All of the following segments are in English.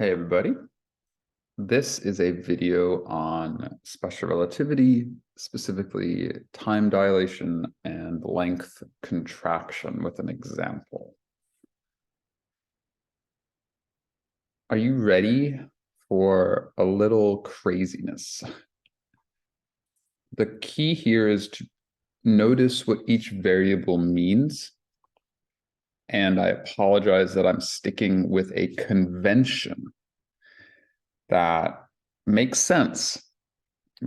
Hey everybody, this is a video on special relativity, specifically time dilation and length contraction with an example. Are you ready for a little craziness? The key here is to notice what each variable means. And I apologize that I'm sticking with a convention that makes sense,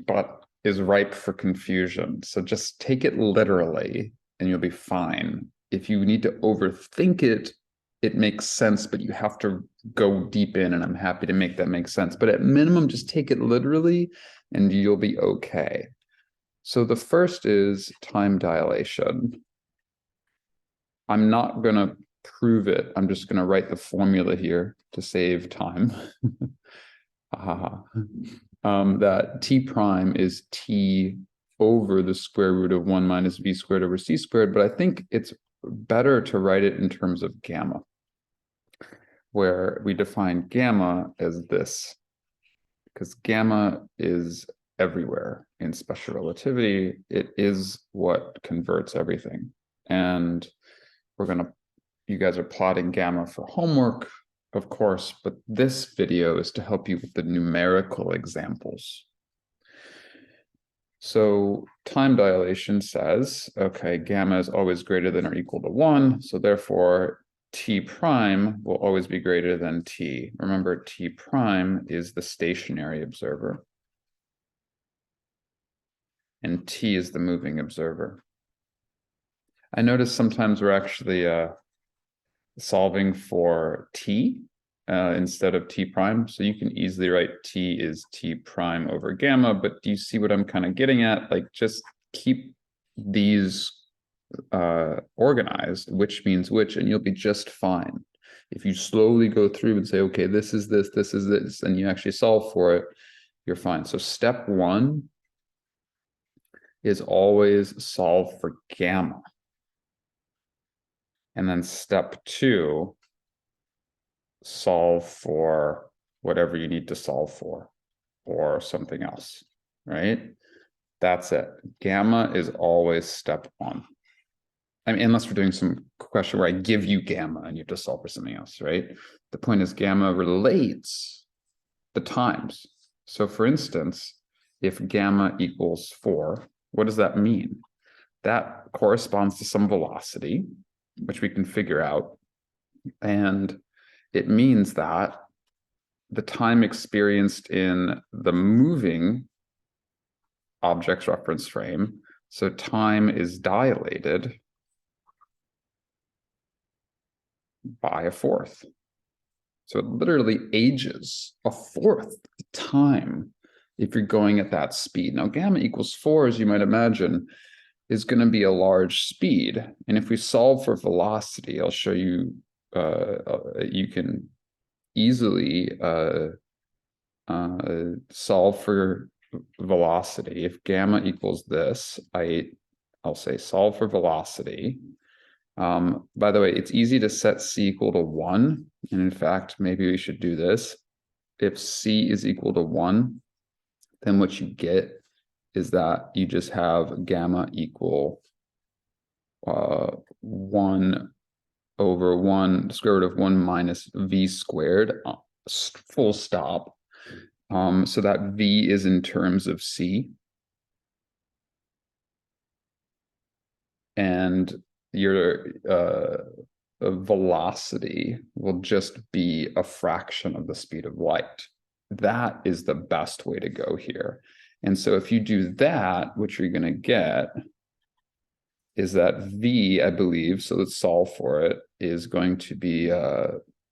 but is ripe for confusion. So just take it literally and you'll be fine. If you need to overthink it, it makes sense, but you have to go deep in, and I'm happy to make that make sense. But at minimum, just take it literally and you'll be okay. So the first is time dilation. I'm not going to prove it. I'm just going to write the formula here to save time. That t prime is t over the square root of 1 minus v squared over c squared, but I think it's better to write it in terms of gamma, where we define gamma as this, because gamma is everywhere in special relativity. It is what converts everything. And you guys are plotting gamma for homework, of course, but this video is to help you with the numerical examples. So time dilation says, okay, gamma is always greater than or equal to 1, so therefore t prime will always be greater than t. Remember, t prime is the stationary observer, and t is the moving observer. I notice sometimes we're actually solving for t instead of t prime. So you can easily write t is t prime over gamma, but do you see what I'm kind of getting at? Like, just keep these organized, which means which, and you'll be just fine. If you slowly go through and say, okay, this is this, and you actually solve for it, you're fine. So step one is always solve for gamma. And then step two, solve for whatever you need to solve for, or something else, right? That's it. Gamma is always step one. I mean, unless we're doing some question where I give you gamma and you have to solve for something else, right? The point is gamma relates the times. So for instance, if gamma equals 4, what does that mean? That corresponds to some velocity, which we can figure out. And it means that the time experienced in the moving object's reference frame, so time is dilated by a fourth. So it literally ages a fourth time if you're going at that speed. Now, gamma equals 4, as you might imagine, is going to be a large speed. And if we solve for velocity, I'll show you, you can easily solve for velocity. If gamma equals this, I'll say solve for velocity. By the way, it's easy to set c equal to 1. And in fact, maybe we should do this. If c is equal to 1, then what you get is that you just have gamma equal 1 over 1, square root of 1 minus v squared, full stop. So that v is in terms of c. And your velocity will just be a fraction of the speed of light. That is the best way to go here. And so if you do that, what you're going to get is that v, I believe, so let's solve for it, is going to be,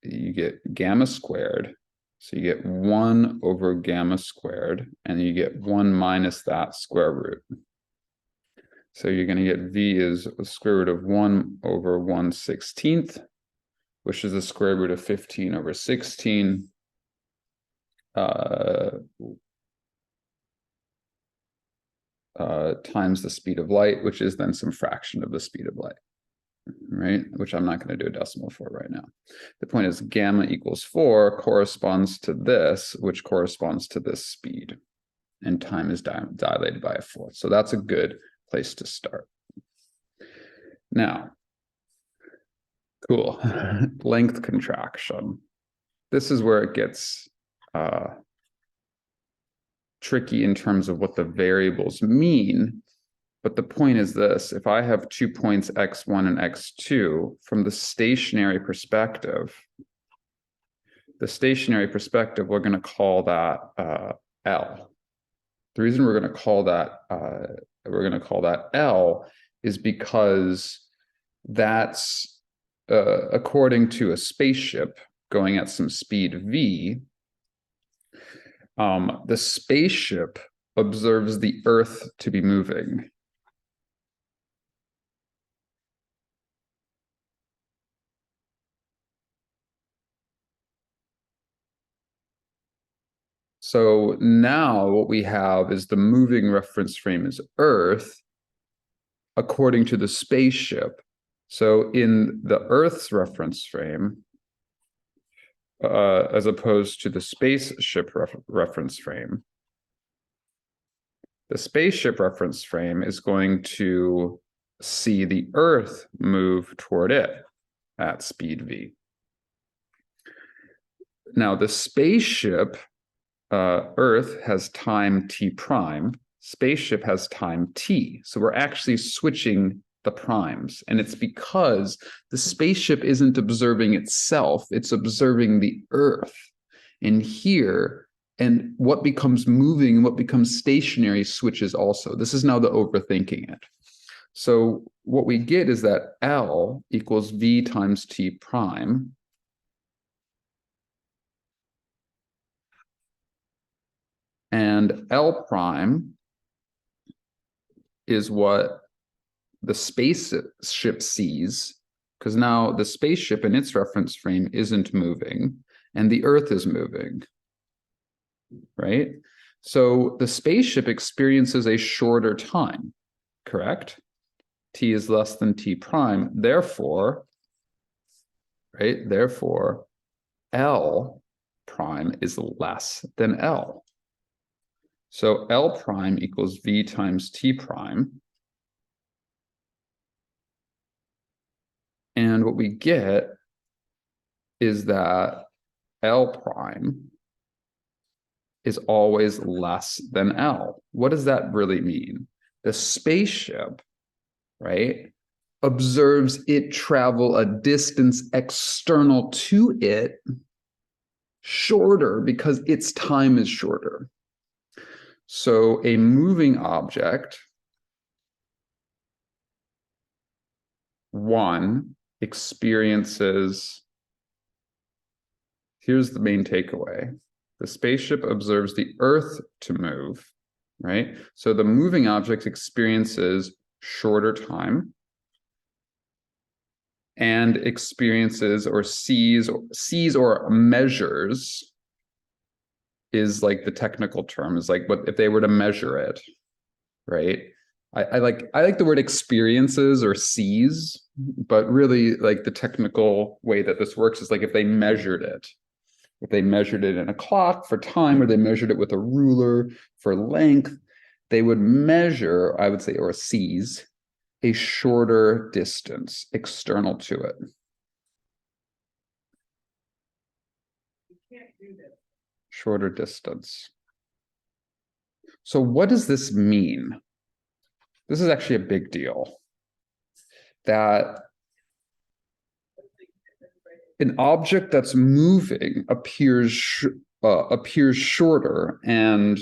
you get gamma squared. So you get 1 over gamma squared, and you get 1 minus that square root. So you're going to get v is the square root of 1 over 1/16, which is the square root of 15 over 16. Times the speed of light, which is then some fraction of the speed of light. right? Which I'm not going to do a decimal for right now. The point is gamma equals 4 corresponds to this, which corresponds to this speed. And time is dilated by a fourth. So that's a good place to start. Now, cool. Length contraction. This is where it gets tricky in terms of what the variables mean. But the point is this: if I have 2 points x1 and x2, from the stationary perspective, we're going to call that L. The reason we're going to call that L is because that's according to a spaceship going at some speed v. The spaceship observes the Earth to be moving. So now what we have is the moving reference frame is Earth according to the spaceship. So in the Earth's reference frame, as opposed to the spaceship reference frame, the spaceship reference frame is going to see the Earth move toward it at speed v. Now the spaceship, Earth has time t prime, spaceship has time t. So we're actually switching the primes. And it's because the spaceship isn't observing itself, it's observing the Earth. And here, and what becomes moving and what becomes stationary switches also. This is now the overthinking it. So what we get is that L equals v times t prime. And L prime is what the spaceship sees, because now the spaceship in its reference frame isn't moving, and the Earth is moving, right? So the spaceship experiences a shorter time, correct? T is less than t prime, therefore, right? Therefore, L prime is less than L. So L prime equals v times t prime. And what we get is that L prime is always less than L. What does that really mean? The spaceship, right, observes it travel a distance external to it shorter because its time is shorter. So a moving object, one, experiences, here's the main takeaway. The spaceship observes the Earth to move, right? So the moving object experiences shorter time and experiences or sees or measures is like the technical term, is like what if they were to measure it, right? I like the word experiences or sees, but really like the technical way that this works is like if they measured it. If they measured it in a clock for time, or they measured it with a ruler for length, they would measure, I would say, or seize a shorter distance external to it. Shorter distance. So what does this mean? This is actually a big deal. That an object that's moving appears shorter and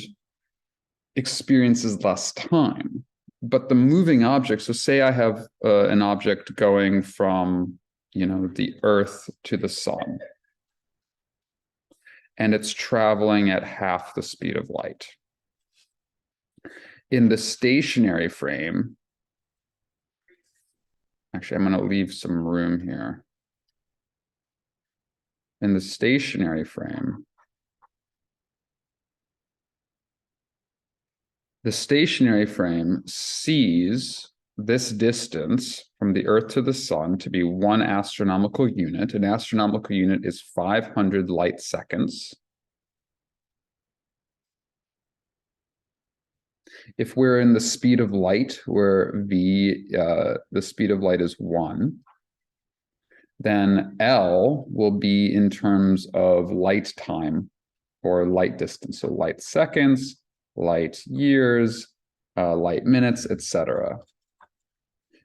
experiences less time. But the moving object, so say I have an object going from, the Earth to the sun, and it's traveling at half the speed of light. In the stationary frame, actually, I'm going to leave some room here. In the stationary frame, the stationary frame sees this distance from the Earth to the Sun to be 1 astronomical unit. An astronomical unit is 500 light seconds. If we're in the speed of light, where v, the speed of light is 1, then L will be in terms of light time or light distance. So light seconds, light years, light minutes, etc.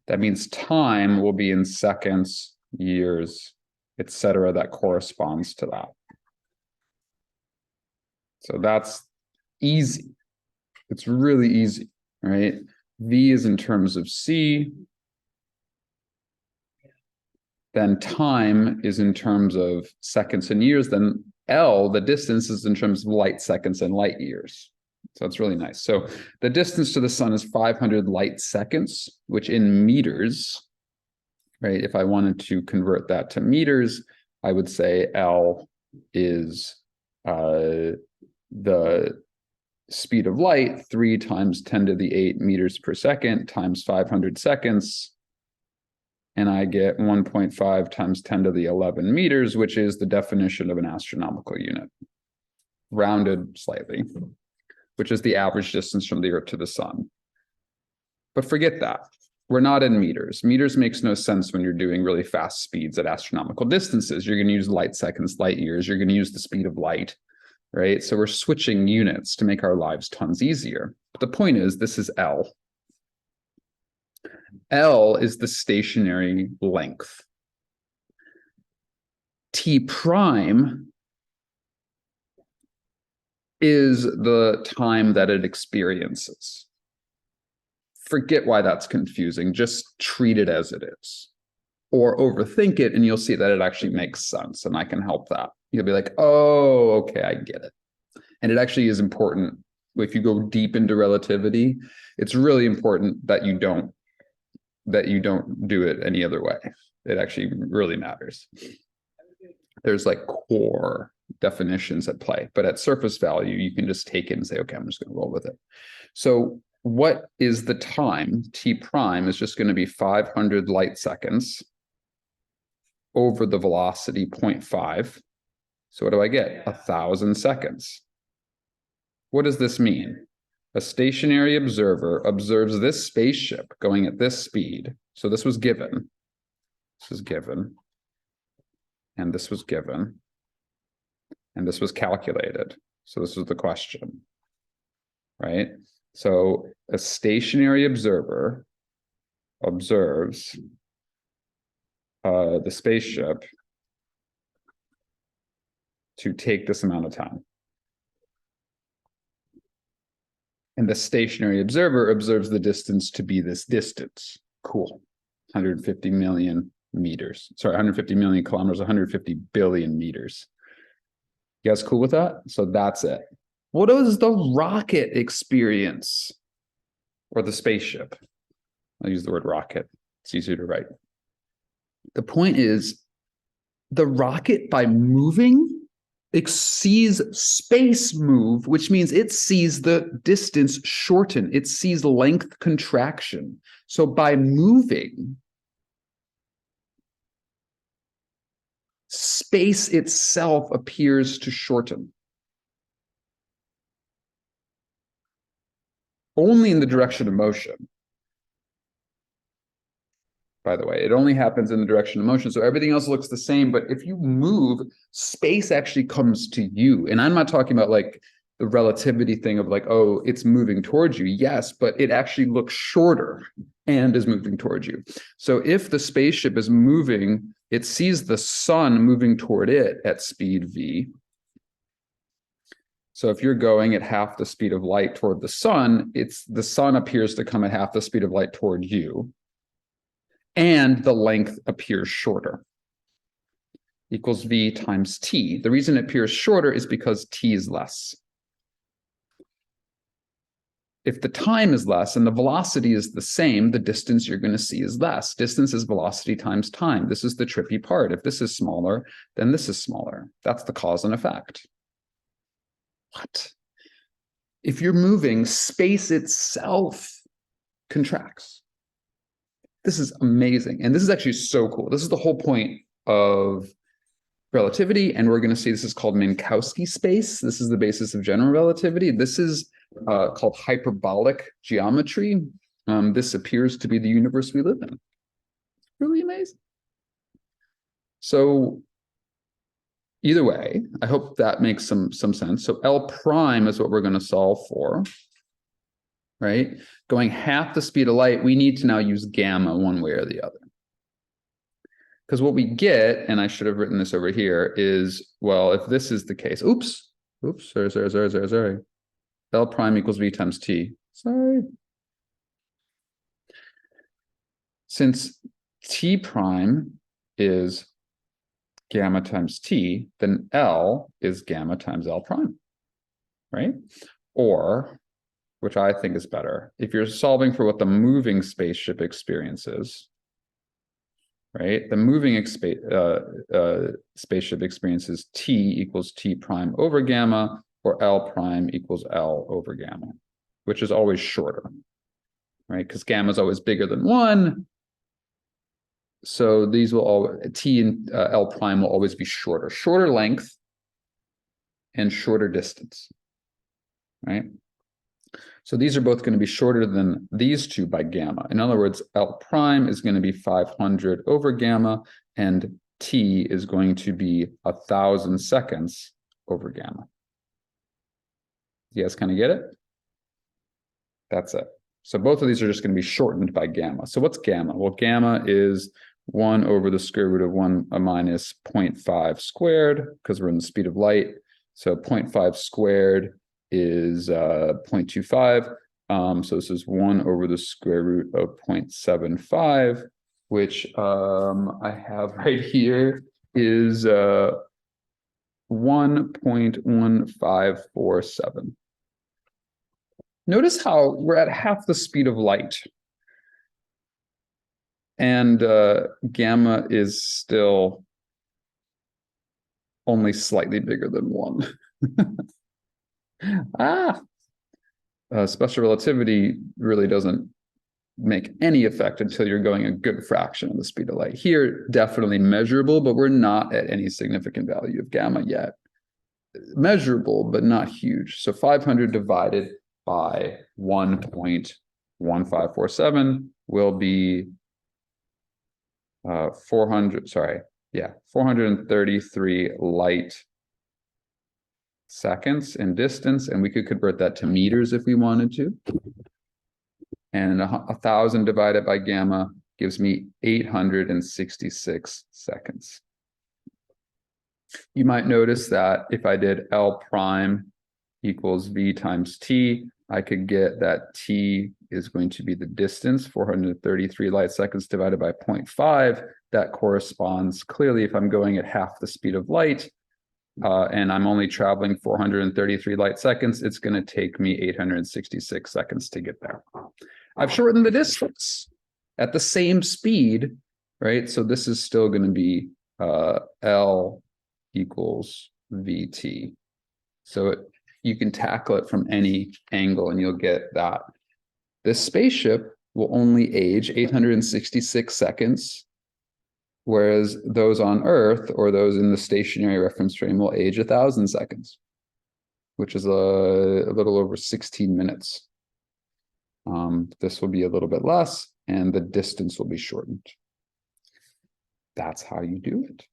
That means time will be in seconds, years, etc. That corresponds to that. So that's easy. It's really easy, right? V is in terms of C. Then time is in terms of seconds and years. Then L, the distance, is in terms of light seconds and light years. So that's really nice. So the distance to the sun is 500 light seconds, which in meters, right? If I wanted to convert that to meters, I would say L is the speed of light, 3 times 10 to the 8 meters per second times 500 seconds. And I get 1.5 times 10 to the 11 meters, which is the definition of an astronomical unit, rounded slightly, which is the average distance from the Earth to the sun. But forget that. We're not in meters. Meters makes no sense when you're doing really fast speeds at astronomical distances. You're going to use light seconds, light years. You're going to use the speed of light, right? So we're switching units to make our lives tons easier. But the point is, this is L. L is the stationary length. T prime is the time that it experiences. Forget why that's confusing. Just treat it as it is. Or overthink it, and you'll see that it actually makes sense, and I can help that. You'll be like, oh, okay, I get it. And it actually is important. If you go deep into relativity, it's really important that you don't do it any other way. It actually really matters. There's like core definitions at play, but at surface value, you can just take it and say, okay, I'm just going to roll with it. So what is the time? T prime is just going to be 500 light seconds over the velocity 0.5. So what do I get? 1,000 seconds. What does this mean? A stationary observer observes this spaceship going at this speed. So this was given. This was given. And this was given. And this was calculated. So this was the question, right? So a stationary observer observes the spaceship to take this amount of time. And the stationary observer observes the distance to be this distance. Cool. 150 million meters. Sorry, 150 million kilometers, 150 billion meters. You guys cool with that? So that's it. What does the rocket experience? Or the spaceship? I'll use the word rocket. It's easier to write. The point is, the rocket, by moving, it sees space move, which means it sees the distance shorten. It sees length contraction. So by moving, space itself appears to shorten. Only in the direction of motion. By the way, it only happens in the direction of motion. So everything else looks the same. But if you move, space actually comes to you. And I'm not talking about like the relativity thing of like, oh, it's moving towards you. Yes, but it actually looks shorter and is moving towards you. So if the spaceship is moving, it sees the sun moving toward it at speed v. So if you're going at half the speed of light toward the sun appears to come at half the speed of light toward you. And the length appears shorter. Equals v times t. The reason it appears shorter is because t is less. If the time is less and the velocity is the same, the distance you're going to see is less. Distance is velocity times time. This is the trippy part. If this is smaller, then this is smaller. That's the cause and effect. What? If you're moving, space itself contracts. This is amazing. And this is actually so cool. This is the whole point of relativity. And we're going to see this is called Minkowski space. This is the basis of general relativity. This is called hyperbolic geometry. This appears to be the universe we live in. Really amazing. So either way, I hope that makes some sense. So L prime is what we're going to solve for. Right? Going half the speed of light, we need to now use gamma one way or the other. Because what we get, and I should have written this over here, is, well, if this is the case, sorry. L prime equals V times T. Sorry. Since T prime is gamma times T, then L is gamma times L prime, right? Or, which I think is better, if you're solving for what the moving spaceship experiences, right? The moving spaceship experiences T equals T prime over gamma, or L prime equals L over gamma, which is always shorter, right? Because gamma is always bigger than 1. So these will all, T and L prime will always be shorter length and shorter distance, right? So these are both going to be shorter than these two by gamma. In other words, L prime is going to be 500 over gamma, and T is going to be 1,000 seconds over gamma. You guys kind of get it? That's it. So both of these are just going to be shortened by gamma. So what's gamma? Well, gamma is 1 over the square root of 1 minus 0.5 squared, because we're in the speed of light. So 0.5 squared is 0.25. So this is 1 over the square root of 0.75, which I have right here is 1.1547. Notice how we're at half the speed of light. And gamma is still only slightly bigger than 1. Special relativity really doesn't make any effect until you're going a good fraction of the speed of light. Here, definitely measurable, but we're not at any significant value of gamma yet. Measurable, but not huge. So 500 divided by 1.1547 will be 433 light seconds in distance, and we could convert that to meters if we wanted to. And 1,000 divided by gamma gives me 866 seconds. You might notice that if I did L prime equals V times T, I could get that T is going to be the distance, 433 light seconds divided by 0.5. That corresponds clearly, if I'm going at half the speed of light, and I'm only traveling 433 light seconds, it's going to take me 866 seconds to get there. I've shortened the distance at the same speed, right? So this is still going to be L equals VT. So you can tackle it from any angle and you'll get that. This spaceship will only age 866 seconds, whereas those on Earth or those in the stationary reference frame will age 1,000 seconds, which is a little over 16 minutes. This will be a little bit less, and the distance will be shortened. That's how you do it.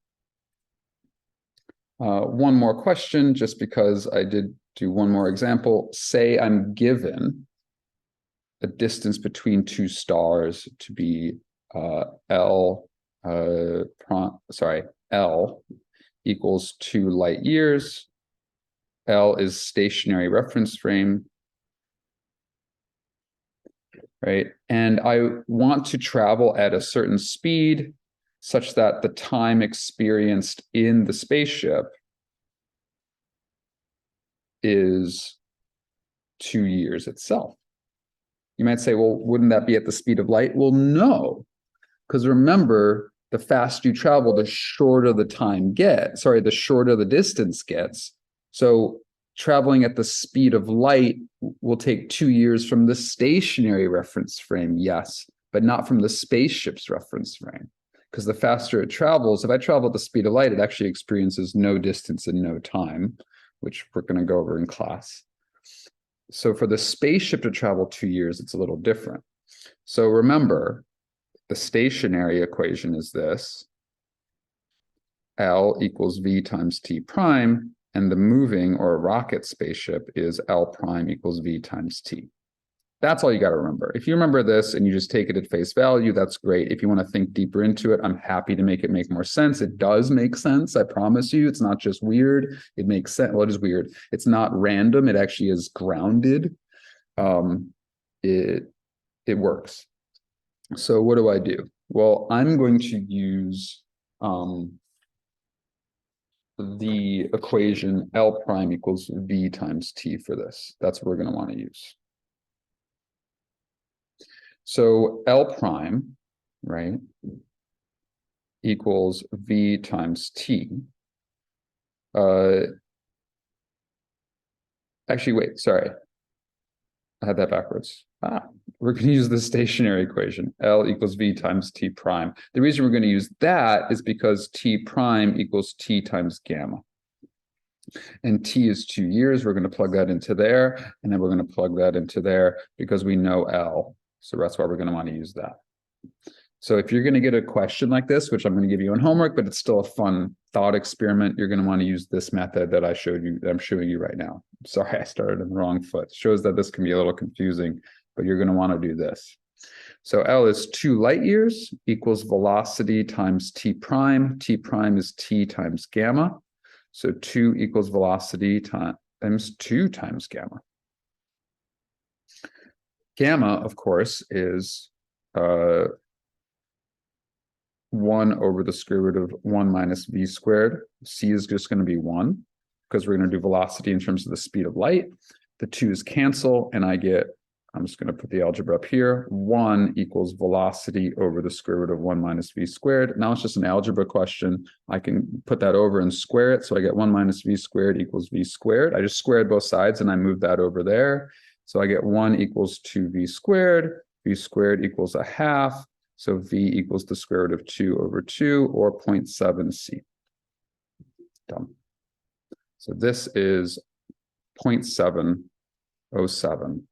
One more question, just because I did do one more example. Say I'm given a distance between two stars to be L equals 2 light years. L is stationary reference frame, right? And I want to travel at a certain speed such that the time experienced in the spaceship is 2 years itself. You might say, well, wouldn't that be at the speed of light? Well, no, because remember, the faster you travel, the shorter the time gets. Sorry, the shorter the distance gets. So traveling at the speed of light will take 2 years from the stationary reference frame, yes, but not from the spaceship's reference frame. Because the faster it travels, if I travel at the speed of light, it actually experiences no distance and no time, which we're going to go over in class. So for the spaceship to travel 2 years, it's a little different. So remember, the stationary equation is this. L equals V times T prime, and the moving or rocket spaceship is L prime equals V times T. That's all you got to remember. If you remember this and you just take it at face value, that's great. If you want to think deeper into it, I'm happy to make it make more sense. It does make sense. I promise you. It's not just weird. It makes sense. Well, it is weird. It's not random. It actually is grounded. It works. So what do I do? Well, I'm going to use the equation L prime equals V times T for this. That's what we're going to want to use. So L prime, right, equals V times T. Actually, wait, sorry. I had that backwards. We're going to use the stationary equation, L equals V times T prime. The reason we're going to use that is because T prime equals T times gamma. And T is 2 years. We're going to plug that into there, and then we're going to plug that into there because we know L. So that's why we're going to want to use that. So if you're going to get a question like this, which I'm going to give you in homework, but it's still a fun thought experiment, you're going to want to use this method that I showed you, that I'm showing you right now. Sorry, I started on the wrong foot. It shows that this can be a little confusing, but you're going to want to do this. So L is 2 light years equals velocity times T prime. T prime is T times gamma. So 2 equals velocity times 2 times gamma. Gamma, of course, is 1 over the square root of 1 minus v squared. C is just going to be 1 because we're going to do velocity in terms of the speed of light. The 2's cancel, and I get, I'm just going to put the algebra up here, 1 equals velocity over the square root of 1 minus v squared. Now it's just an algebra question. I can put that over and square it. So I get 1 minus v squared equals v squared. I just squared both sides, and I move that over there. So I get 1 equals 2v squared. V squared equals a half. So v equals the square root of 2 over 2, or 0.7c. Done. So this is 0.707,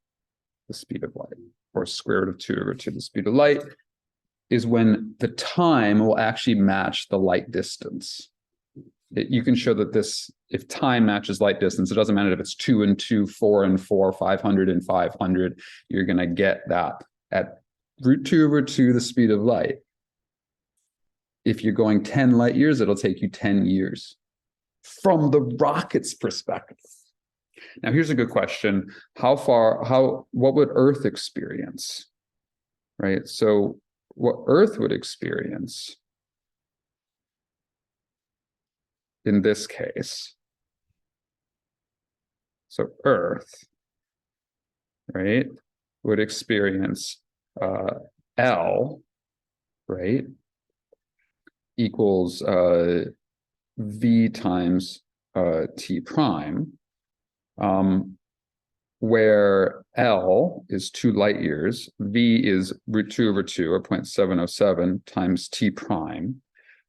the speed of light, or square root of 2 over 2. The speed of light is when the time will actually match the light distance. You can show that this, if time matches light distance, it doesn't matter if it's 2 and 2, 4 and 4, 500 and 500, you're going to get that at root 2 over 2, the speed of light. If you're going 10 light years, it'll take you 10 years from the rocket's perspective. Now, here's a good question. What would Earth experience, right? So what Earth would experience in this case, so Earth, right, would experience L, right, equals V times T prime, where L is 2 light years, V is root 2 over 2, or 0.707 times T prime,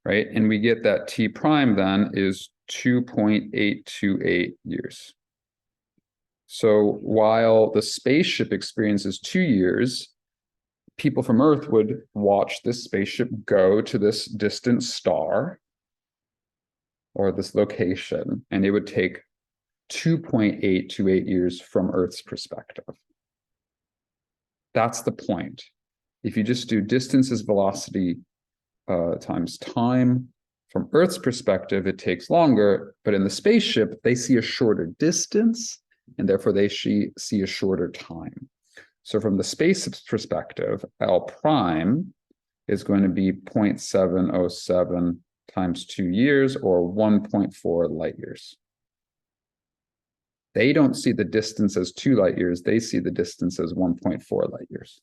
right? And we get that T prime then is 2.828 years. So while the spaceship experiences 2 years, people from Earth would watch this spaceship go to this distant star or this location, and it would take 2.828 years from Earth's perspective. That's the point. If you just do distance is velocity times time, from Earth's perspective, it takes longer, but in the spaceship, they see a shorter distance, and therefore they see a shorter time. So from the spaceship's perspective, L prime is going to be 0.707 times 2 years, or 1.4 light years. They don't see the distance as 2 light years. They see the distance as 1.4 light years.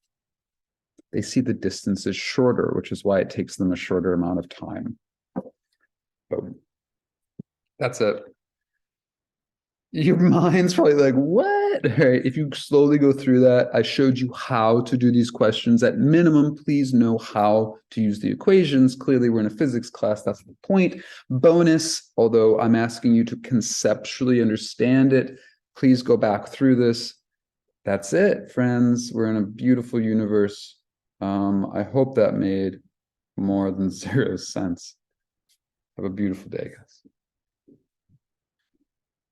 They see the distance as shorter, which is why it takes them a shorter amount of time. Boom. That's it. Your mind's probably like, what? All right. If you slowly go through that, I showed you how to do these questions. At minimum, please know how to use the equations. Clearly, we're in a physics class. That's the point. Bonus, although I'm asking you to conceptually understand it, please go back through this. That's it, friends. We're in a beautiful universe. I hope that made more than 0 sense. Have a beautiful day, guys.